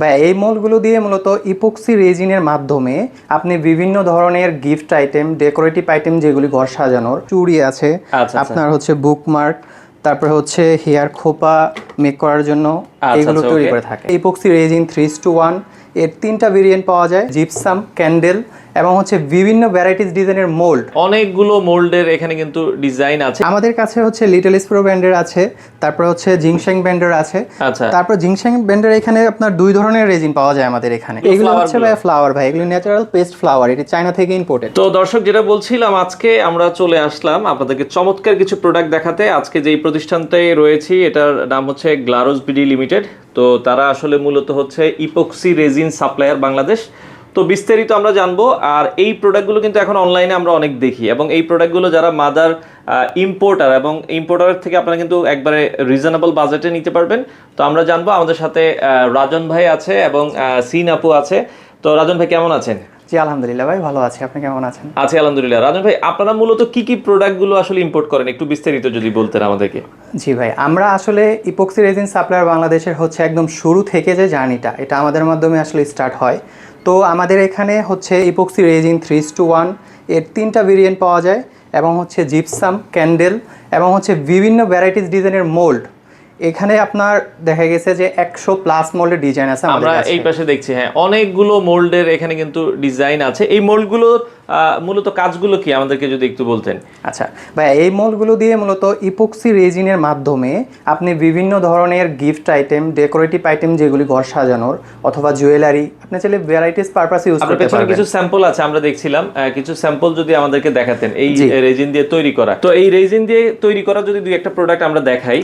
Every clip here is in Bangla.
ভাই এই মলগুলো দিয়ে মূলত ইপক্সি রেজিনের মাধ্যমে আপনি বিভিন্ন ধরনের গিফট আইটেম, ডেকোরেটিভ আইটেম যেগুলি ঘর সাজানোর, চুড়ি আছে, আচ্ছা আচ্ছা আপনার হচ্ছে বুকমার্ক, তারপরে হচ্ছে হেয়ার খোপা মেক করার জন্য আচ্ছা এগুলো আচ্ছা তৈরি ওকে করে থাকে। ইপক্সি রেজিন 3:1 এর 3টা ভেরিয়েন্ট পাওয়া যায়, জিপসাম, ক্যান্ডেল এবং হচ্ছে বিভিন্ন ভ্যারাইটিস ডিজাইনের মোল্ড। অনেকগুলো মোল্ডের এখানে কিন্তু ডিজাইন আছে। আমাদের কাছে হচ্ছে লিটল স্প্রো ব্র্যান্ডের আছে, তারপর হচ্ছে জিংশেং ব্র্যান্ডের আছে। আচ্ছা তারপর জিংশেং ব্র্যান্ডের এখানে আপনার দুই ধরনের রেজিন পাওয়া যায় আমাদের এখানে। এগুলো এগুলো flower হচ্ছে গুলো? ভাই ফ্লাওয়ার, ভাই এগুলো ন্যাচারাল পেস্ট ফ্লাওয়ার, এটি চায়না থেকে ইম্পোর্টেড। তো দর্শক, যেটা বলছিলাম, আজকে আমরা চলে আসলাম আপনাদেরকে চমৎকার কিছু প্রোডাক্ট দেখাতে। আজকে যেই প্রতিষ্ঠানটায় রয়েছি এটার নাম হচ্ছে গ্লারোস বিডি লিমিটেড। তো তারা আসলে মূলত হচ্ছে ইপক্সি রেজিন সাপ্লায়ার বাংলাদেশ। তো বিস্তারিত আমরা জানবো। আর এই প্রোডাক্টগুলো কিন্তু এখন অনলাইনে আমরা অনেক দেখি, এবং এই প্রোডাক্টগুলো যারা মাদার ইম্পোর্টার এবং ইম্পোর্টারের থেকে আপনারা কিন্তু একবারে রিজনেবল বাজেটে নিতে পারবেন। তো আমরা জানবো। আমাদের সাথে রাজন ভাই আছে এবং সিন আপু আছে। তো রাজন ভাই কেমন আছেন? জি আলহামদুলিল্লাহ ভাই ভালো আছি, আপনি কেমন আছেন? আছি আলহামদুলিল্লাহ। রাজন ভাই, আপনারা মূলত কি কি প্রোডাক্টগুলো আসলে ইম্পোর্ট করেন, একটু বিস্তারিত যদি বলতেন আমাদেরকে। জি ভাই, আমরা আসলে ইপক্সি রেজিন সাপ্লায়ার বাংলাদেশের হচ্ছে একদম শুরু থেকে যে জার্নিটা, এটা আমাদের মাধ্যমে আসলে স্টার্ট হয়। তো আমাদের এখানে হচ্ছে ইপক্সি রেজিন 3:1 এর 3টা ভেরিয়েন্ট পাওয়া যায়, এবং হচ্ছে জিপসাম, ক্যান্ডেল এবং হচ্ছে বিভিন্ন ভ্যারাইটিস ডিজাইনের মোল্ড। এখানে আপনার দেখা গেছে যে 100+ মোল্ডের ডিজাইন আছে আমাদের আমরা কাছে। এই পাশে দেখছি, হ্যাঁ, অনেকগুলো মোল্ডের এখানে কিন্তু ডিজাইন আছে। এই মোল্ডগুলো মূলত কাজগুলো কি আমাদেরকে যদি একটু বলতেন। আচ্ছা ভাই, এই মলগুলো দিয়ে মূলত ইপক্সি রেজিনের মাধ্যমে আপনি বিভিন্ন ধরনের গিফট আইটেম, ডেকোরেটিভ আইটেম যেগুলি ঘর সাজানোর অথবা জুয়েলারি, আপনি চাইলে ভ্যারাইটিস পারপাসে ইউজ আপনার করতে পেছনে পারবেন। কিছু স্যাম্পল আছে, আমরা দেখছিলাম। কিছু স্যাম্পল যদি আমাদেরকে দেখাতেন এই জি। রেজিন দিয়ে তৈরি করা। তো এই রেজিন দিয়ে তৈরি করা যদি দুই একটা প্রোডাক্ট আমরা দেখাই।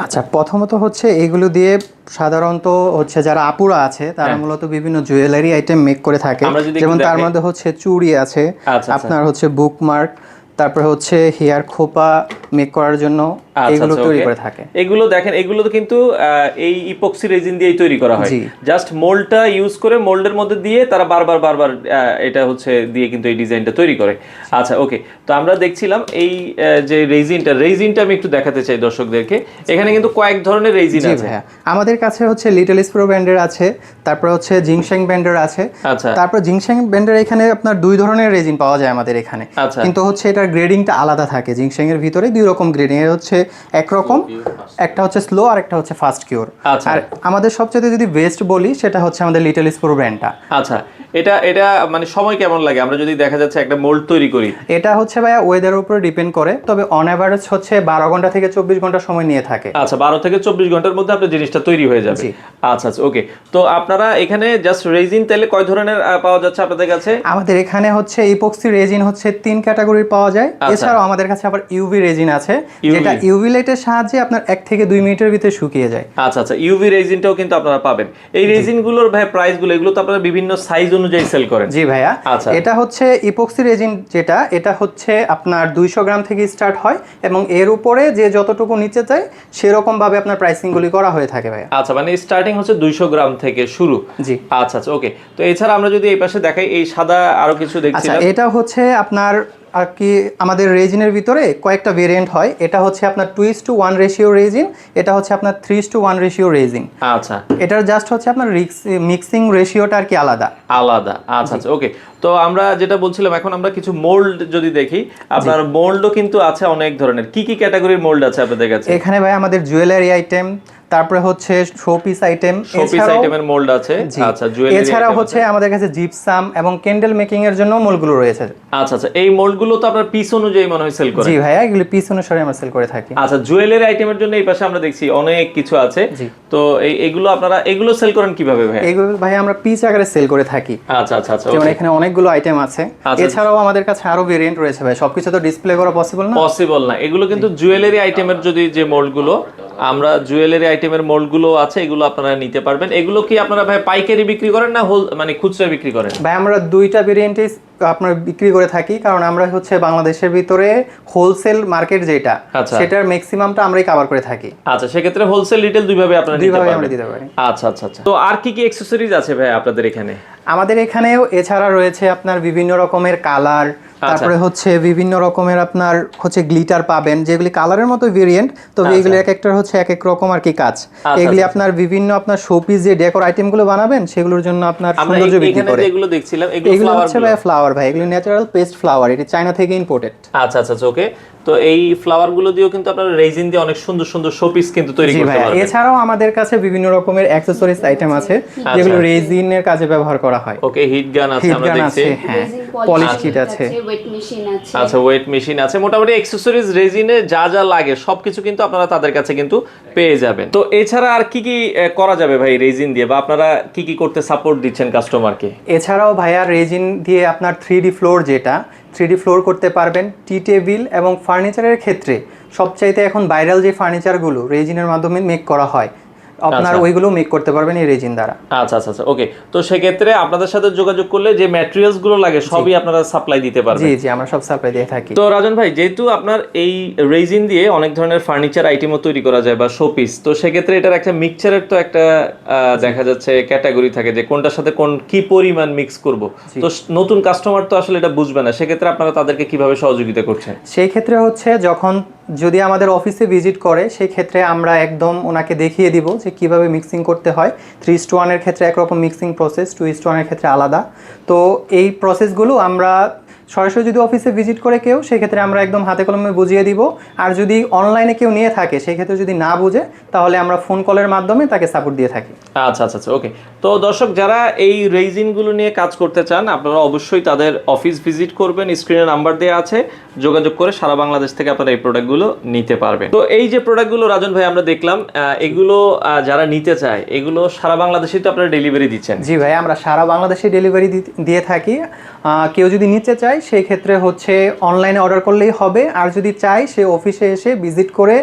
আচ্ছা, প্রথমত হচ্ছে এগুলো দিয়ে সাধারণত হচ্ছে যারা আপুরা আছে তারা হ্যাঁ। মূলত বিভিন্ন জুয়েলারি আইটেম মেক করে থাকে। আমরা যদি যেমন একটু তার দেখাই। মধ্যে হচ্ছে চুড়ি আছে, আচ্ছা আচ্ছা আপনার হচ্ছে বুকমার্ক, তারপরে হচ্ছে হেয়ার খোপা মেক করার জন্য আচ্ছা এগুলো আচ্ছা তৈরি ওকে। করে থাকে। এগুলো দেখেন, এগুলো তো কিন্তু এই ইপক্সি রেজিন দিয়েই তৈরি করা হয়। জি। জাস্ট মোল্ডটা ইউজ করে মোল্ডের মধ্যে দিয়ে তারা বারবার বারবার এটা হচ্ছে দিয়ে কিন্তু এই ডিজাইনটা তৈরি করে। আচ্ছা ওকে। তো আমরা দেখছিলাম এই যে রেজিনটা আমি একটু দেখাতে চাই দর্শকদেরকে। এখানে কিন্তু কয়েক ধরনের রেজিন জি আছে। ভাইয়া, আমাদের কাছে হচ্ছে লিটল স্প্রো ব্র্যান্ডের আছে, তারপর হচ্ছে জিংশেং ব্র্যান্ডের আছে। আচ্ছা তারপর জিংশেং ব্র্যান্ডের এখানে আপনার দুই ধরনের রেজিন পাওয়া যায় আমাদের এখানে। আচ্ছা। কিন্তু হচ্ছে এটার গ্রেডিংটা আলাদা থাকে। জিংশেং এর ভিতরে দুই রকম গ্রেডিং, এর হচ্ছে একরকম, একটা হচ্ছে স্লো আর একটা হচ্ছে ফাস্ট কিওর। আচ্ছা। আর আমাদের সবচেয়ে যদি বেস্ট বলি সেটা হচ্ছে আমাদের লিটল স্প্রো ব্র্যান্ডটা। আচ্ছা, এটা এটা মানে সময় কেমন লাগে আমরা যদি দেখা যাচ্ছে একটা মোল্ড তৈরি করি? এটা হচ্ছে ভাইয়া ওয়েদারের উপর ডিপেন্ড করে, তবে অন অ্যাভারেজ হচ্ছে 12 ঘন্টা থেকে 24 ঘন্টা সময় নিয়ে থাকে। আচ্ছা, 12 থেকে 24 ঘন্টার মধ্যে আপনার জিনিসটা তৈরি হয়ে যাবে। জি। আচ্ছা আচ্ছা ওকে। তো আপনারা এখানে জাস্ট রেজিন তাহলে কয় ধরনের পাওয়া যাচ্ছে আপনাদের কাছে? আমাদের এখানে হচ্ছে ইপক্সি রেজিন হচ্ছে 3 ক্যাটাগরির পাওয়া যায়। আচ্ছা। এছাড়াও আমাদের কাছে আবার ইউভি রেজিন আছে, UV যেটা ইউভি লাইটের সাহায্যে আপনার 1 থেকে 2 মিনিটের ভিতরে শুকিয়ে যায়। আচ্ছা আচ্ছা, ইউভি রেজিনটাও কিন্তু আপনারা পাবেন। এই রেজিনগুলোর ভাই প্রাইসগুলো, এগুলো তো আপনারা বিভিন্ন সাইজ অনুযায়ী সেল করেন। জি ভাইয়া। আচ্ছা। এটা হচ্ছে ইপক্সি রেজিন, যেটা এটা হচ্ছে আপনার 200 গ্রাম থেকে স্টার্ট হয়, এবং এর উপরে যে যতটুকু নিচে যায় সেরকম ভাবে আপনার প্রাইসিংগুলি করা হয়ে থাকে ভাইয়া। আচ্ছা, মানে স্টার্টিং হচ্ছে 200 গ্রাম থেকে শুরু। জি। আচ্ছা আচ্ছা ওকে। তো এছাড়া আমরা যদি এই পাশে দেখাই, এই সাদা আরো কিছু আচ্ছা, দেখছিলাম। এটা হচ্ছে আপনার আর কি আমাদের রেজিনের ভিতরে কয়েকটা ভেরিয়েন্ট হয়। এটা হচ্ছে আপনার 2:1 রেশিও রেজিন, এটা হচ্ছে আপনার 3:1 রেশিও রেজিন। আচ্ছা। এটার জাস্ট হচ্ছে আপনার মিক্সিং রেশিওটা আর কি আলাদা। আলাদা। আচ্ছা আচ্ছা ওকে। তো আমরা যেটা বলছিলাম, এখন আমরা কিছু মোল্ড যদি দেখি, আপনার মোল্ডও কিন্তু আছে অনেক ধরনের। কি কি ক্যাটাগরির মোল্ড আছে আপনাদের কাছে? এখানে ভাই আমাদের জুয়েলারি আইটেম, তারপরে হচ্ছে শোপিস আইটেম, শোপিস আইটেমের মোল্ড আছে। আচ্ছা, জুয়েলারি এছাড়াও হচ্ছে আমাদের কাছে জিপসাম এবং ক্যান্ডেল মেকিং এর জন্য মোল্ডগুলো রয়েছে। আচ্ছা আচ্ছা, এই মোল্ডগুলো তো আপনার পিস অনুযায়ী মনে হয় সেল করেন। জি ভাইয়া, এগুলো পিস অনুসারে আমরা সেল করে থাকি। আচ্ছা, জুয়েলারি আইটেমের জন্য এই পাশে আমরা দেখছি অনেক কিছু আছে। তো এগুলো আপনারা এগুলো সেল করেন কিভাবে ভাই? এগুলো ভাই আমরা পিস আকারে সেল করে থাকি। আচ্ছা আচ্ছা আচ্ছা যেমন এখানে অনেকগুলো আইটেম আছে। আচ্ছা। এছাড়াও আমাদের কাছে আরো ভেরিয়েন্ট রয়েছে ভাই, সবকিছু তো ডিসপ্লে করা পসিবল না। পসিবল না। এগুলো কিন্তু জুয়েলারি আইটেমের যদি যে মোল্ডগুলো, আমরা জুয়েলারি আইটেমের মোল্ডগুলো আছে, এগুলো আপনারা নিতে পারবেন। এগুলো কি আপনারা ভাই পাইকারি বিক্রি করেন না মানে খুচরা বিক্রি করেন? ভাই আমরা দুইটা ভেরিয়েন্টই আপনার বিক্রি করে থাকি, কারণ আমরা হচ্ছে বাংলাদেশের ভিতরে হোলসেল মার্কেট যেটা, সেটার ম্যাক্সিমামটা আমরাই কভার করে থাকি। আচ্ছা, সেক্ষেত্রে হোলসেল রিটেল দুইভাবে আপনারা নিতে দুইভাবে আমরা পারবেন। দিতে পারি। আচ্ছা আচ্ছা আচ্ছা। তো আর কি কি অ্যাকসেসরিজ আছে ভাই আপনাদের এখানে? আমাদের এখানেও এছাড়া রয়েছে আপনার বিভিন্ন রকমের কালার, তারপরে হচ্ছে বিভিন্ন রকমের আপনার হচ্ছে গ্লিটার পাবেন, যেগুলি কালারের মতো ভেরিয়েন্ট, তবে এগুলি এক একটার হচ্ছে এক এক রকম আর কি কাজ। এগুলি আপনার বিভিন্ন আপনার শোপিস যে ডেকোর আইটেমগুলো বানাবেন সেগুলোর জন্য আপনার সৌন্দর্য বৃদ্ধি করে। যেগুলো দেখছিলাম এগুলো হচ্ছে ভাই ফ্লাওয়ার, ভাই এগুলো ন্যাচারাল পেস্ট ফ্লাওয়ার, এটি চায়না থেকে ইম্পোর্টেড। আচ্ছা আচ্ছা ওকে। তো এই ফ্লাওয়ার গুলো দিয়েও কিন্তু আপনারা রেজিন দিয়ে অনেক সুন্দর সুন্দর শোপিস কিন্তু তৈরি করতে পারবেন। এছাড়াও আমাদের কাছে বিভিন্ন রকমের অ্যাকসেসরিজ আইটেম আছে যেগুলো রেজিনের কাজে ব্যবহার করা হয়। ওকে, হিট গান আছে আমরা দেখছি, হ্যাঁ পলিশ কিট আছে, ওয়েট মেশিন আছে। আচ্ছা ওয়েট মেশিন আছে, মোটামুটি অ্যাকসেসরিজ রেজিনে যা যা লাগে সবকিছু কিন্তু আপনারা তাদের কাছে কিন্তু পেয়ে যাবেন। তো এছাড়া আর কি কি করা যাবে ভাই রেজিন দিয়ে, বা আপনারা কি কি করতে সাপোর্ট দিচ্ছেন কাস্টমারকে? এছাড়াও ভাইয়া রেজিন দিয়ে আপনার 3D ফ্লোর, যেটা 3D ফ্লোর করতে পারবেন। টি টেবিল এবং ফার্নিচারের ক্ষেত্রে সবচাইতে এখন ভাইরাল যে ফার্নিচারগুলো রেজিনের মাধ্যমে মেক করা হয়, আপনার ওইগুলো মেক করতে পারবেন এই রেজিন দ্বারা। আচ্ছা আচ্ছা আচ্ছা ওকে। তো সেক্ষেত্রে আপনাদের সাথে যোগাযোগ করলে যে ম্যাটেরিয়ালস গুলো লাগে সবই আপনারা সাপ্লাই দিতে পারবেন? জি জি, আমরা সব সাপ্লাই দিয়ে থাকি। তো রাজন ভাই, যেহেতু আপনার এই রেজিন দিয়ে অনেক ধরনের ফার্নিচার আইটেমও তৈরি করা যায় বা শোপিস, তো সেক্ষেত্রে এটার একটা মিক্সচারের তো একটা দেখা যাচ্ছে ক্যাটাগরি থাকে যে কোনটার সাথে কোন কি পরিমাণ মিক্স করব। তো নতুন কাস্টমার তো আসলে এটা বুঝবে না, সেক্ষেত্রে আপনারা তাদেরকে কিভাবে সহযোগিতা করছেন? সেই ক্ষেত্রে হচ্ছে যখন যদি আমাদের অফিসে ভিজিট করে সেই ক্ষেত্রে আমরা একদম ওনাকে দেখিয়ে দিব যে কিভাবে মিক্সিং করতে হয়। 3:1 এর ক্ষেত্রে একরকম মিক্সিং প্রসেস, 2:1 এর ক্ষেত্রে আলাদা। তো এই প্রসেসগুলো আমরা সরাসরি যদি অফিসে ভিজিট করে কেউ, সেক্ষেত্রে আমরা একদম হাতে কলমে বুঝিয়ে দিব। আর যদি অনলাইনে কেউ নিয়ে থাকে সেই ক্ষেত্রে যদি না বুঝে, তাহলে আমরা ফোন কলের মাধ্যমে তাকে সাপোর্ট দিয়ে থাকি। আচ্ছা আচ্ছা আচ্ছা ওকে। তো দর্শক, যারা এই রেজিনগুলো নিয়ে কাজ করতে চান আপনারা অবশ্যই তাদের অফিস ভিজিট করবেন, স্ক্রিনে নাম্বার দেওয়া আছে, যোগাযোগ করে সারা বাংলাদেশ থেকে আপনারা এই প্রোডাক্টগুলো নিতে পারবেন। তো এই যে প্রোডাক্টগুলো রাজন ভাই আমরা দেখলাম, এগুলো যারা নিতে চায় এগুলো সারা বাংলাদেশে তো আপনারা ডেলিভারি দিচ্ছেন? জি ভাই, আমরা সারা বাংলাদেশে ডেলিভারি দিয়ে থাকি। কেউ যদি নিতে চায় সেই ক্ষেত্রে হচ্ছে অনলাইনে অর্ডার করলেই হবে, আর যদি চায় সে অফিসে এসে ভিজিট করে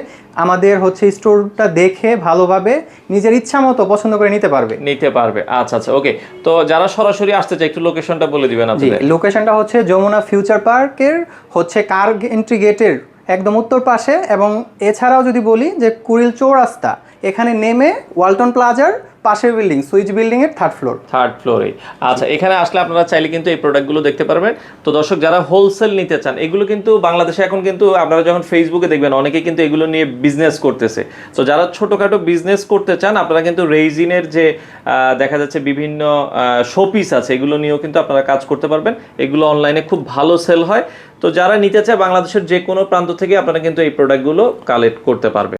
আমাদের হচ্ছে স্টোরটা দেখে ভালোভাবে নিজের ইচ্ছা মতো পছন্দ করে নিতে পারবে। আচ্ছা আচ্ছা ওকে। তো যারা সরাসরি আসতে চায় একটু লোকেশনটা বলে দিবেন আপনাদের? লোকেশনটা হচ্ছে যমুনা ফিউচার পার্কের হচ্ছে কার এন্ট্রি গেটের একদম উত্তর পাশে, এবং এছাড়াও যদি বলি যে কুড়িল চৌরাস্তা, এখানে নেমে ওয়ালটন প্লাজার পাশের বিল্ডিং, সুইচ বিল্ডিং এর থার্ড ফ্লোরে। আচ্ছা, এখানে আসলে আপনারা চাইলে কিন্তু এই প্রোডাক্টগুলো দেখতে পারবেন। তো দর্শক, যারা হোলসেল নিতে চান, এগুলো কিন্তু বাংলাদেশে এখন কিন্তু আপনারা যখন ফেসবুকে দেখবেন অনেকে কিন্তু এগুলো নিয়ে বিজনেস করতেছে। তো যারা ছোটখাটো বিজনেস করতে চান আপনারা কিন্তু রেজিনের যে দেখা যাচ্ছে বিভিন্ন শোপিস আছে এগুলো নিয়েও কিন্তু আপনারা কাজ করতে পারবেন। এগুলো অনলাইনে খুব ভালো সেল হয়। তো যারা নিতে চায় বাংলাদেশের যে কোনো প্রান্ত থেকে আপনারা কিন্তু এই প্রোডাক্টগুলো কালেক্ট করতে পারবেন।